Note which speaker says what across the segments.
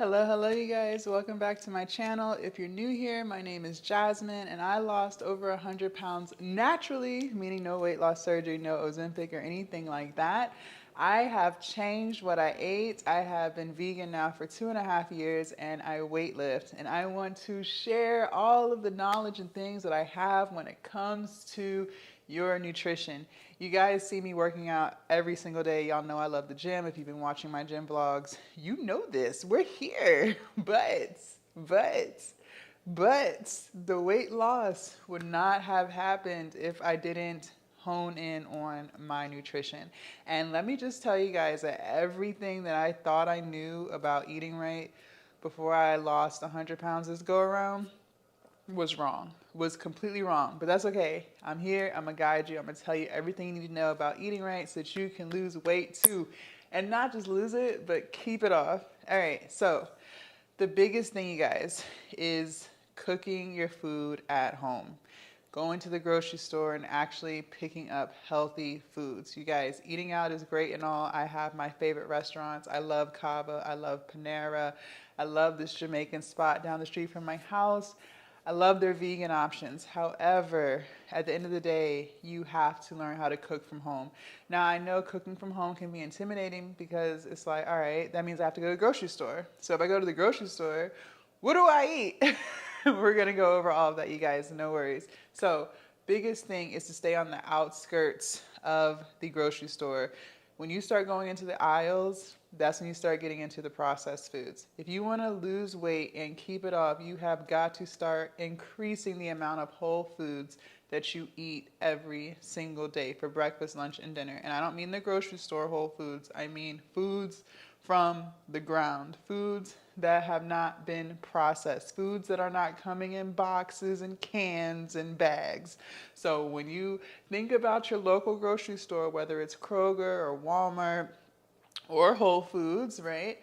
Speaker 1: Hello, you guys. Welcome back to my channel. If you're new here, my name is Jasmine and I lost over 100 pounds naturally, meaning no weight loss surgery, no Ozempic or anything like that. I have changed what I ate. I have been vegan now for 2.5 years and I weight lift. And I want to share all of the knowledge and things that I have when it comes to your nutrition. You guys see me working out every single day. Y'all know I love the gym. If you've been watching my gym vlogs, you know this. We're here. But the weight loss would not have happened if I didn't hone in on my nutrition. And let me just tell you guys that everything that I thought I knew about eating right before I lost 100 pounds this go around was wrong, was completely wrong, but that's okay. I'm here, I'm gonna guide you, I'm gonna tell you everything you need to know about eating right so that you can lose weight too. And not just lose it, but keep it off. All right, so the biggest thing, you guys, is cooking your food at home. Going to the grocery store and actually picking up healthy foods. You guys, eating out is great and all. I have my favorite restaurants. I love Cava, I love Panera, I love this Jamaican spot down the street from my house. I love their vegan options. However, at the end of the day, you have to learn how to cook from home. Now, I know cooking from home can be intimidating because it's like, all right, that means I have to go to the grocery store. So if I go to the grocery store, what do I eat? We're gonna go over all of that, you guys, no worries. So, biggest thing is to stay on the outskirts of the grocery store. When you start going into the aisles, that's when you start getting into the processed foods. If you want to lose weight and keep it off, you have got to start increasing the amount of whole foods that you eat every single day for breakfast, lunch, and dinner. And I don't mean the grocery store whole foods. I mean foods from the ground, foods that have not been processed, foods that are not coming in boxes and cans and bags. So when you think about your local grocery store, whether it's Kroger or Walmart or Whole Foods, right?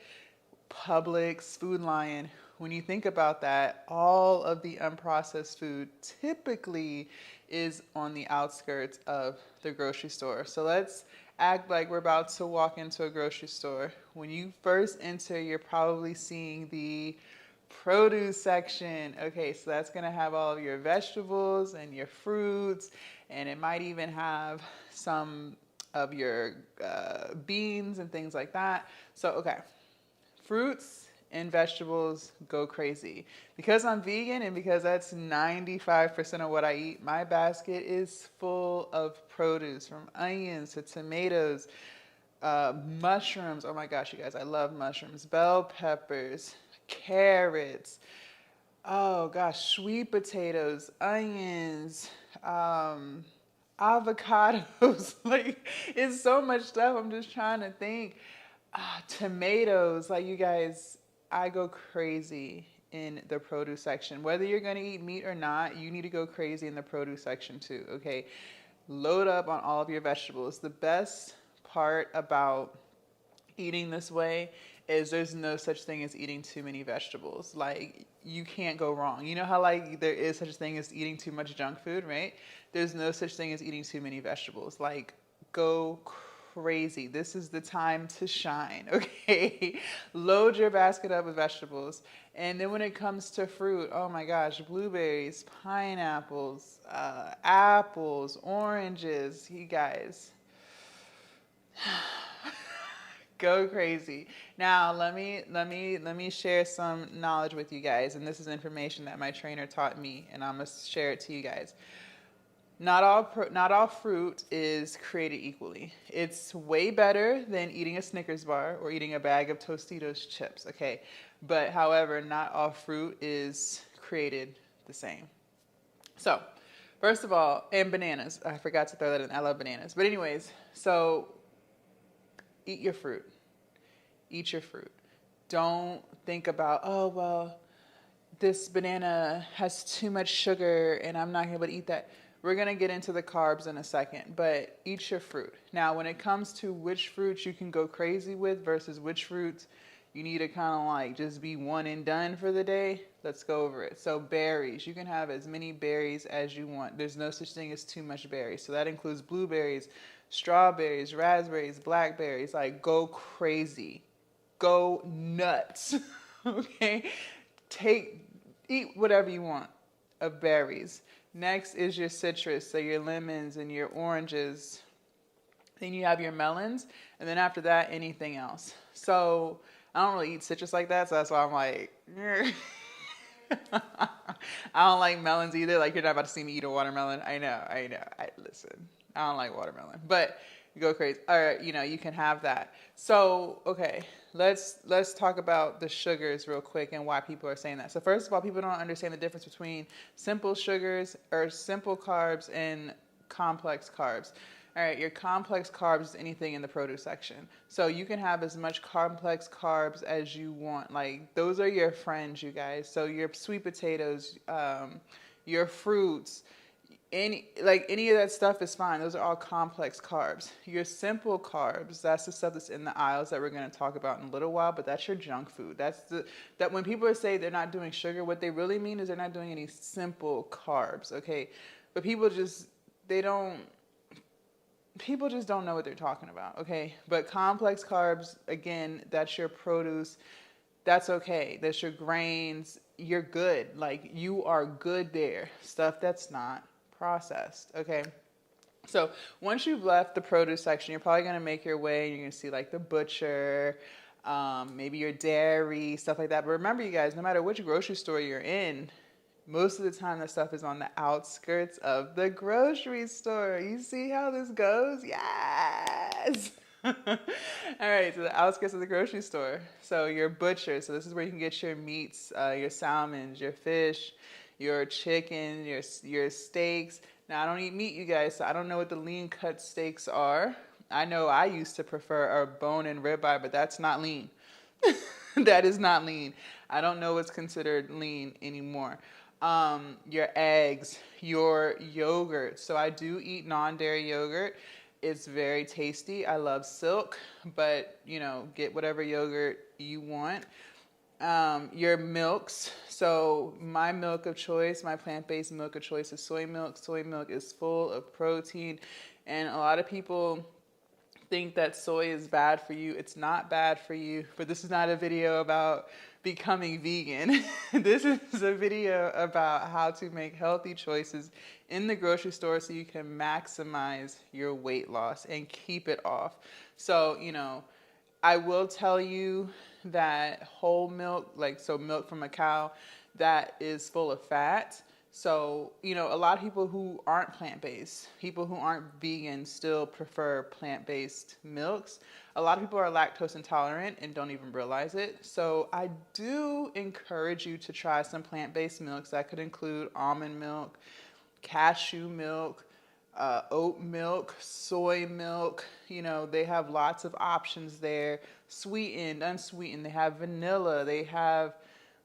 Speaker 1: Publix, Food Lion, when you think about that, all of the unprocessed food typically is on the outskirts of the grocery store. So let's act like we're about to walk into a grocery store. When you first enter, you're probably seeing the produce section. Okay, so that's gonna have all of your vegetables and your fruits, and it might even have some of your beans and things like that. So, okay, fruits and vegetables go crazy. Because I'm vegan and because that's 95% of what I eat, my basket is full of produce, from onions to tomatoes, mushrooms. Oh my gosh, you guys, I love mushrooms. Bell peppers, carrots, oh gosh, sweet potatoes, onions, avocados. Like, it's so much stuff. I'm just trying to think. Tomatoes, like, you guys, I go crazy in the produce section. Whether you're gonna eat meat or not, you need to go crazy in the produce section too, okay? Load up on all of your vegetables. The best part about eating this way is there's no such thing as eating too many vegetables. Like, you can't go wrong. You know how, like, there is such a thing as eating too much junk food, right? There's no such thing as eating too many vegetables. Like, go crazy. This is the time to shine, okay? Load your basket up with vegetables. And then when it comes to fruit, oh my gosh, blueberries, pineapples, apples, oranges, you guys. Go crazy. Now, let me share some knowledge with you guys, and this is information that my trainer taught me, and I'm gonna share it to you guys. Not all fruit is created equally. It's way better than eating a Snickers bar or eating a bag of Tostitos chips, okay? But however, not all fruit is created the same. So, first of all, and bananas. I forgot to throw that in. I love bananas. But anyways, so eat your fruit. Eat your fruit. Don't think about, oh, well, this banana has too much sugar and I'm not able to eat that. We're going to get into the carbs in a second, but eat your fruit. Now, when it comes to which fruits you can go crazy with versus which fruits you need to kind of like just be one and done for the day, let's go over it. So berries, you can have as many berries as you want. There's no such thing as too much berries. So that includes blueberries, strawberries, raspberries, blackberries. Like, go crazy. Go nuts. Okay, eat whatever you want of berries. Next is your citrus, so your lemons and your oranges. Then you have your melons, and then after that, anything else. So I don't really eat citrus like that, so that's why I'm like, I don't like melons either. Like, you're not about to see me eat a watermelon. I know. Listen, I don't like watermelon, but you go crazy. All right, you can have that. So, okay, let's talk about the sugars real quick and why people are saying that. So first of all, people don't understand the difference between simple sugars or simple carbs and complex carbs. All right, your complex carbs is anything in the produce section. So you can have as much complex carbs as you want. Like, those are your friends, you guys. So your sweet potatoes, your fruits, any of that stuff is fine. Those are all complex carbs. Your simple carbs, that's the stuff that's in the aisles that we're going to talk about in a little while, but that's your junk food. That when people say they're not doing sugar, what they really mean is they're not doing any simple carbs, okay? But people just don't know what they're talking about, okay? But complex carbs, again, that's your produce. That's okay. That's your grains. You're good. Like, you are good there. Stuff that's not processed, okay? So once you've left the produce section, you're probably going to make your way and you're going to see like the butcher, maybe your dairy, stuff like that. But remember, you guys, no matter which grocery store you're in, most of the time that stuff is on the outskirts of the grocery store. You see how this goes? Yes! All right, so the outskirts of the grocery store. So your butcher, so this is where you can get your meats, your salmons, your fish, your chicken, your steaks. Now, I don't eat meat, you guys, so I don't know what the lean cut steaks are. I know I used to prefer a bone and ribeye, but that's not lean. That is not lean. I don't know what's considered lean anymore. Your eggs, your yogurt. So I do eat non-dairy yogurt. It's very tasty. I love Silk, but get whatever yogurt you want. Your milks. So my milk of choice, my plant-based milk of choice is soy milk. Soy milk is full of protein, and a lot of people think that soy is bad for you. It's not bad for you, but this is not a video about becoming vegan. This is a video about how to make healthy choices in the grocery store so you can maximize your weight loss and keep it off. So, I will tell you that whole milk, milk from a cow, that is full of fat. So, a lot of people who aren't plant-based, people who aren't vegan still prefer plant-based milks. A lot of people are lactose intolerant and don't even realize it. So I do encourage you to try some plant-based milks. That could include almond milk, cashew milk, oat milk, soy milk. They have lots of options there. Sweetened, unsweetened. They have vanilla. They have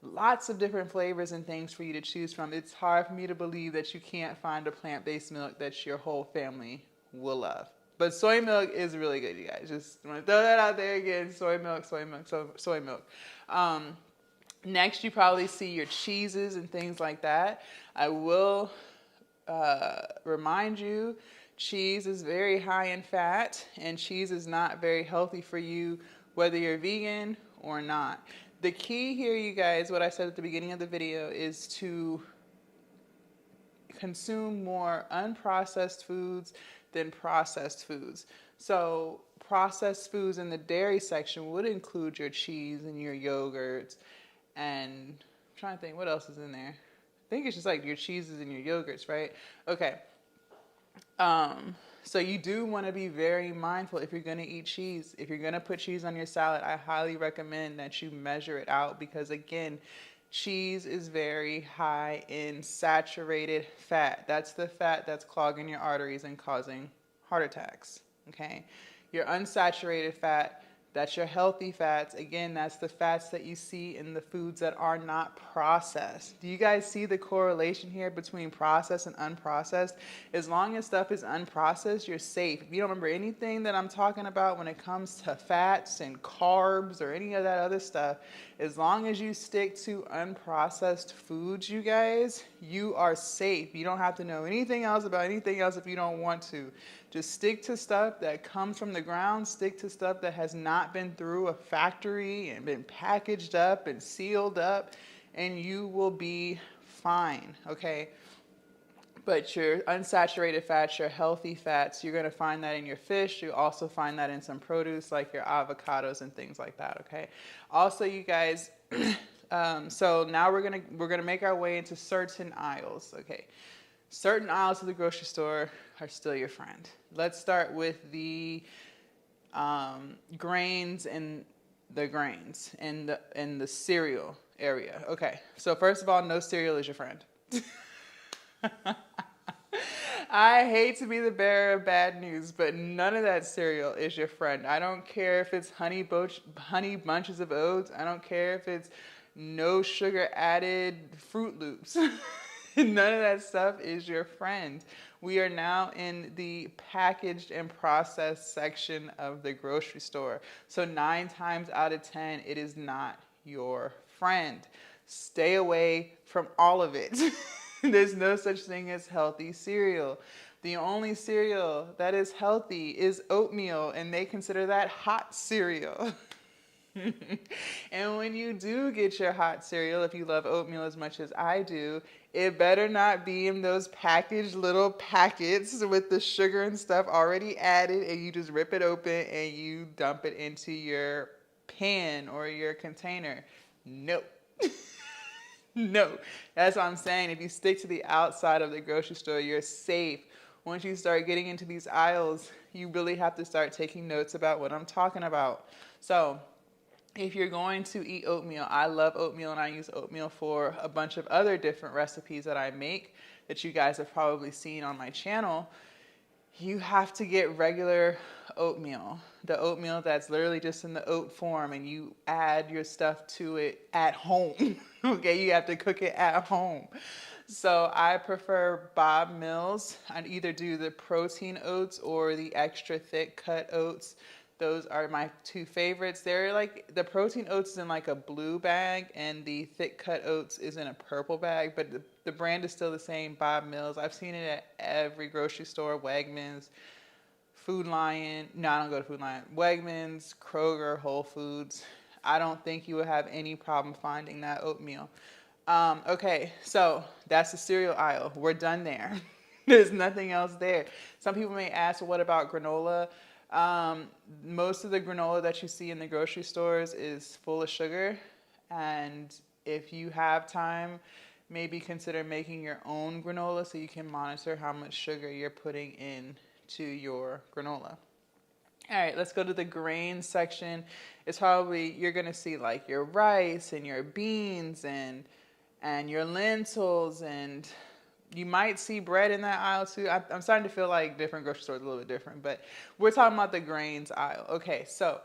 Speaker 1: lots of different flavors and things for you to choose from. It's hard for me to believe that you can't find a plant-based milk that your whole family will love. But soy milk is really good, you guys. Just want to throw that out there again. Soy milk. Next, you probably see your cheeses and things like that. I will remind you, cheese is very high in fat, and cheese is not very healthy for you, whether you're vegan or not. The key here, you guys, what I said at the beginning of the video, is to consume more unprocessed foods than processed foods. So processed foods in the dairy section would include your cheese and your yogurts, and I'm trying to think what else is in there. I think it's just like your cheeses and your yogurts, right? Okay. So you do want to be very mindful if you're going to eat cheese. If you're going to put cheese on your salad, I highly recommend that you measure it out, because again, cheese is very high in saturated fat. That's the fat that's clogging your arteries and causing heart attacks, okay? Your unsaturated fat, that's your healthy fats. Again, that's the fats that you see in the foods that are not processed. Do you guys see the correlation here between processed and unprocessed? As long as stuff is unprocessed, you're safe. If you don't remember anything that I'm talking about when it comes to fats and carbs or any of that other stuff, as long as you stick to unprocessed foods, you guys, you are safe. You don't have to know anything else about anything else if you don't want to. Just stick to stuff that comes from the ground, stick to stuff that has not been through a factory and been packaged up and sealed up, and you will be fine, okay? But your unsaturated fats, your healthy fats, you're going to find that in your fish. You also find that in some produce like your avocados and things like that, okay? Also, you guys, so now we're gonna make our way into certain aisles, okay? Certain aisles of the grocery store are still your friend. Let's start with the grains and the cereal area. Okay, so first of all, no cereal is your friend. I hate to be the bearer of bad news, but none of that cereal is your friend. I don't care if it's honey bunches of oats. I don't care if it's no sugar added Fruit Loops. None of that stuff is your friend. We are now in the packaged and processed section of the grocery store. So 9 times out of 10, it is not your friend. Stay away from all of it. There's no such thing as healthy cereal. The only cereal that is healthy is oatmeal, and they consider that hot cereal. And when you do get your hot cereal, if you love oatmeal as much as I do, it better not be in those packaged little packets with the sugar and stuff already added, and you just rip it open and you dump it into your pan or your container. Nope. No, that's what I'm saying. If you stick to the outside of the grocery store, you're safe. Once you start getting into these aisles, you really have to start taking notes about what I'm talking about. So if you're going to eat oatmeal, I love oatmeal, and I use oatmeal for a bunch of other different recipes that I make that you guys have probably seen on my channel. You have to get regular oatmeal, the oatmeal that's literally just in the oat form, and you add your stuff to it at home. Okay, you have to cook it at home. So I prefer Bob Mills. I'd either do the protein oats or the extra thick cut oats. Those are my 2 favorites. They're like, the protein oats is in like a blue bag, and the thick cut oats is in a purple bag, but the brand is still the same, Bob Mills. I've seen it at every grocery store, Wegmans, Food Lion. No, I don't go to Food Lion. Wegmans, Kroger, Whole Foods. I don't think you would have any problem finding that oatmeal. Okay, so that's the cereal aisle. We're done there. There's nothing else there. Some people may ask, well, what about granola? Most of the granola that you see in the grocery stores is full of sugar, and if you have time, maybe consider making your own granola so you can monitor how much sugar you're putting into your granola. All right, let's go to the grain section. It's probably, you're going to see like your rice and your beans and your lentils, and you might see bread in that aisle too. I'm starting to feel like different grocery stores are a little bit different, but we're talking about the grains aisle. Okay, so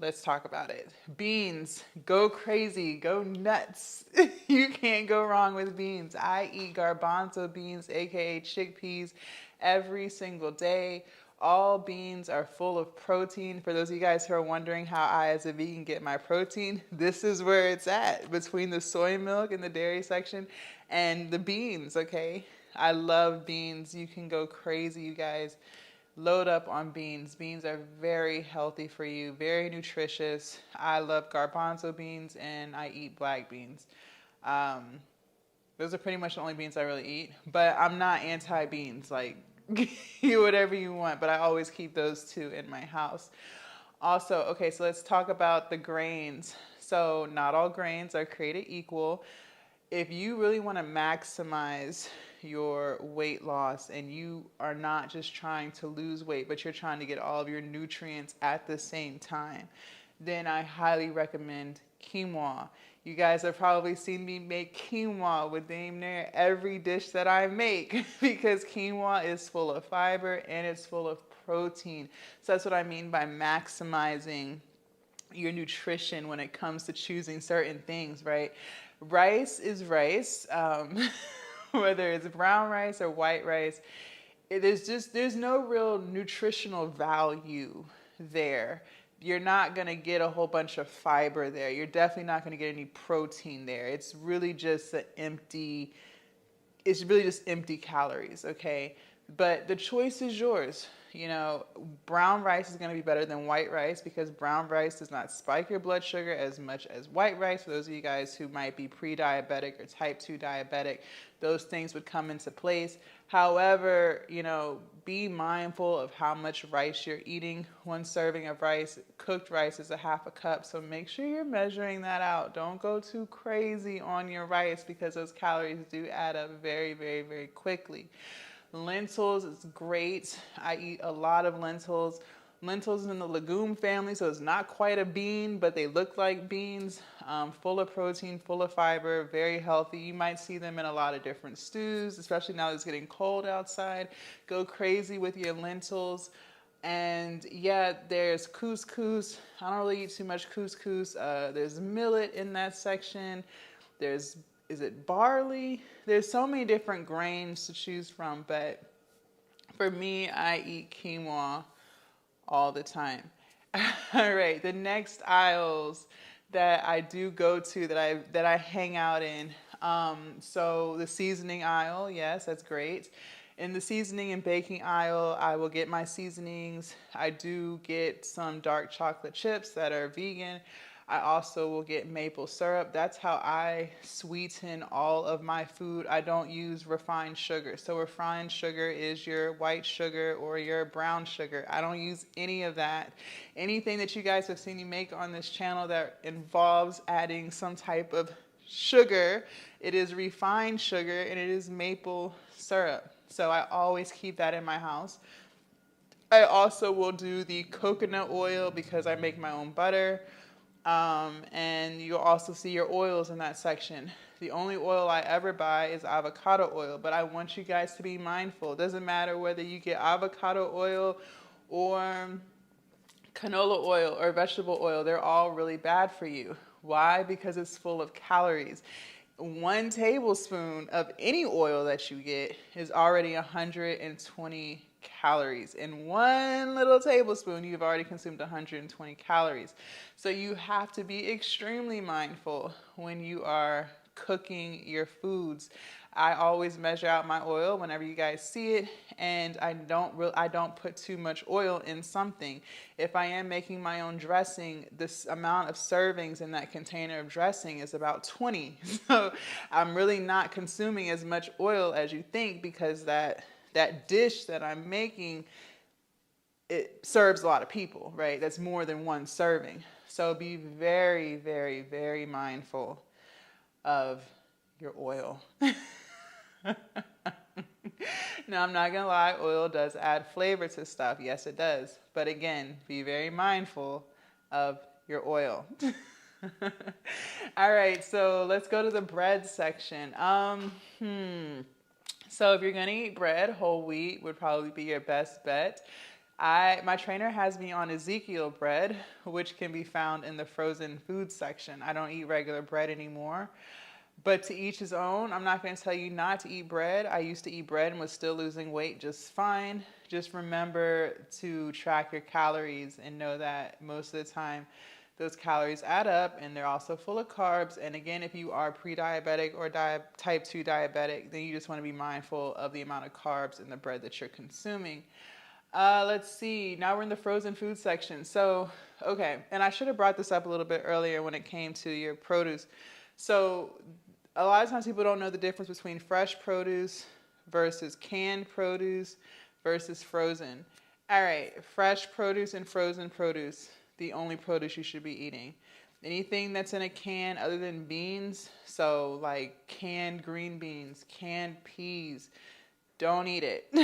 Speaker 1: let's talk about it. Beans, go crazy, go nuts. You can't go wrong with beans. I eat garbanzo beans, aka chickpeas, every single day. All beans are full of protein. For those of you guys who are wondering how I, as a vegan, get my protein, this is where it's at, between the soy milk in the dairy section and the beans, okay? I love beans. You can go crazy, you guys. Load up on beans. Beans are very healthy for you, very nutritious. I love garbanzo beans, and I eat black beans. Those are pretty much the only beans I really eat, but I'm not anti-beans. Like, you whatever you want, but I always keep those 2 in my house. Also, okay, so let's talk about the grains. So not all grains are created equal. If you really want to maximize your weight loss, and you are not just trying to lose weight, but you're trying to get all of your nutrients at the same time, then I highly recommend quinoa. You guys have probably seen me make quinoa with damn near every dish that I make because quinoa is full of fiber and it's full of protein. So that's what I mean by maximizing your nutrition when it comes to choosing certain things, right? Rice is rice, whether it's brown rice or white rice. There's no real nutritional value there. You're not going to get a whole bunch of fiber there. You're definitely not going to get any protein there. It's really just empty calories, okay? But the choice is yours. You know, brown rice is going to be better than white rice because brown rice does not spike your blood sugar as much as white rice. For those of you guys who might be pre-diabetic or type 2 diabetic, those things would come into place. However, you know, be mindful of how much rice you're eating. One serving of rice, cooked rice, is a half a cup. So make sure you're measuring that out. Don't go too crazy on your rice because those calories do add up very, very, very quickly. Lentils is great. I eat a lot of lentils. Lentils in the legume family, so it's not quite a bean, but they look like beans. Full of protein, full of fiber, very healthy. You might see them in a lot of different stews, especially now that it's getting cold outside. Go crazy with your lentils. And yeah, there's couscous. I don't really eat too much couscous. There's millet in that section. Is it barley? There's so many different grains to choose from, but for me, I eat quinoa all the time. All right, the next aisles that I do go to that I hang out in. So the seasoning aisle, yes, that's great. In the seasoning and baking aisle, I will get my seasonings. I do get some dark chocolate chips that are vegan. I also will get maple syrup. That's how I sweeten all of my food. I don't use refined sugar. So refined sugar is your white sugar or your brown sugar. I don't use any of that. Anything that you guys have seen me make on this channel that involves adding some type of sugar, it is refined sugar and it is maple syrup. So I always keep that in my house. I also will do the coconut oil because I make my own butter. And you'll also see your oils in that section. The only oil I ever buy is avocado oil, but I want you guys to be mindful. It doesn't matter whether you get avocado oil or canola oil or vegetable oil. They're all really bad for you. Why? Because it's full of calories. 1 tablespoon of any oil that you get is already 120 calories. In 1 little tablespoon, you've already consumed 120 calories. So you have to be extremely mindful when you are cooking your foods. I always measure out my oil whenever you guys see it, and I don't put too much oil in something. If I am making my own dressing, this amount of servings in that container of dressing is about 20. So I'm really not consuming as much oil as you think because that dish that I'm making, it serves a lot of people, right? That's more than 1 serving. So be very, very, very mindful of your oil. Now, I'm not gonna lie, oil does add flavor to stuff. Yes, it does. But again, be very mindful of your oil. All right, so let's go to the bread section. So if you're gonna eat bread, whole wheat would probably be your best bet. My trainer has me on Ezekiel bread, which can be found in the frozen food section. I don't eat regular bread anymore. But to each his own. I'm not going to tell you not to eat bread. I used to eat bread and was still losing weight just fine. Just remember to track your calories and know that most of the time those calories add up and they're also full of carbs. And again, if you are pre-diabetic or type 2 diabetic, then you just want to be mindful of the amount of carbs in the bread that you're consuming. Let's see. Now we're in the frozen food section. So, okay. And I should have brought this up a little bit earlier when it came to your produce. So a lot of times people don't know the difference between fresh produce versus canned produce versus frozen. All right, fresh produce and frozen produce, the only produce you should be eating. Anything that's in a can other than beans, so like canned green beans, canned peas, don't eat it.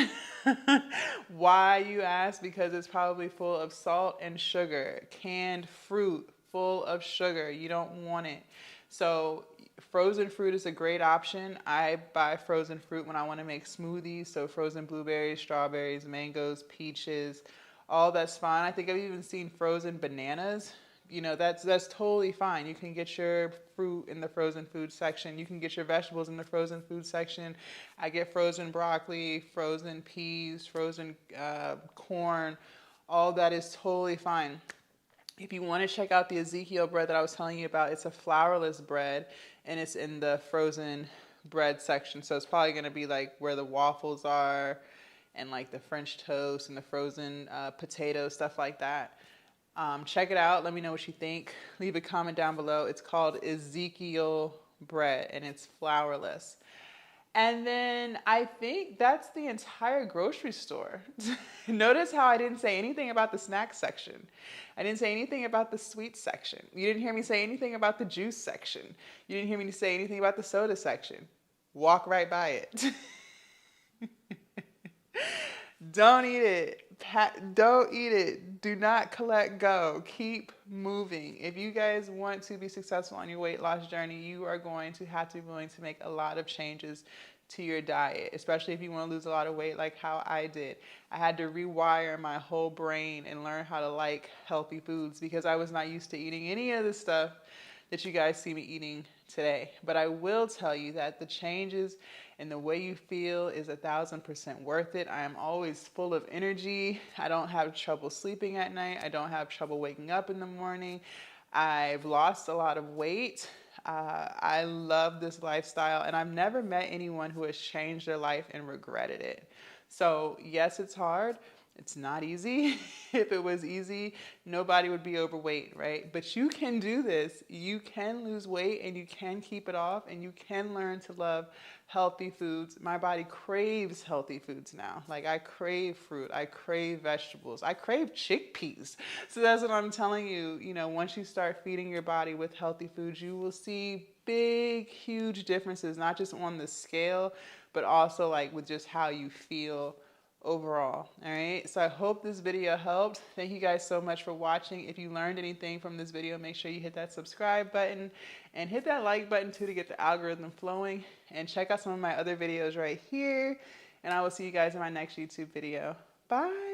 Speaker 1: Why, you ask? Because it's probably full of salt and sugar. Canned fruit, full of sugar. You don't want it. So frozen fruit is a great option. I buy frozen fruit when I want to make smoothies. So frozen blueberries, strawberries, mangoes, peaches, all that's fine. I think I've even seen frozen bananas. You know, that's totally fine. You can get your fruit in the frozen food section. You can get your vegetables in the frozen food section. I get frozen broccoli, frozen peas, frozen corn. All that is totally fine. If you want to check out the Ezekiel bread that I was telling you about, it's a flourless bread, and it's in the frozen bread section. So it's probably going to be like where the waffles are and like the French toast and the frozen potatoes, stuff like that. Check it out. Let me know what you think. Leave a comment down below. It's called Ezekiel bread and it's flourless. And then I think that's the entire grocery store. Notice how I didn't say anything about the snack section. I didn't say anything about the sweet section. You didn't hear me say anything about the juice section. You didn't hear me say anything about the soda section. Walk right by it. Don't eat it. Don't eat it. Do not collect, go. Keep moving. If you guys want to be successful on your weight loss journey, you are going to have to be willing to make a lot of changes to your diet, especially if you want to lose a lot of weight like how I did. I had to rewire my whole brain and learn how to like healthy foods because I was not used to eating any of the stuff that you guys see me eating today. But I will tell you that the changes and the way you feel is 1,000% worth it. I am always full of energy. I don't have trouble sleeping at night. I don't have trouble waking up in the morning. I've lost a lot of weight. I love this lifestyle, and I've never met anyone who has changed their life and regretted it. So yes, it's hard. It's not easy. If it was easy, nobody would be overweight, right? But you can do this. You can lose weight and you can keep it off and you can learn to love healthy foods. My body craves healthy foods now. Like I crave fruit, I crave vegetables, I crave chickpeas. So that's what I'm telling you. You know, once you start feeding your body with healthy foods, you will see big, huge differences, not just on the scale, but also like with just how you feel overall. All right, so I hope this video helped. Thank you guys so much for watching. If you learned anything from this video, make sure you hit that subscribe button and hit that like button too to get the algorithm flowing, and check out some of my other videos right here, and I will see you guys in my next YouTube video. Bye.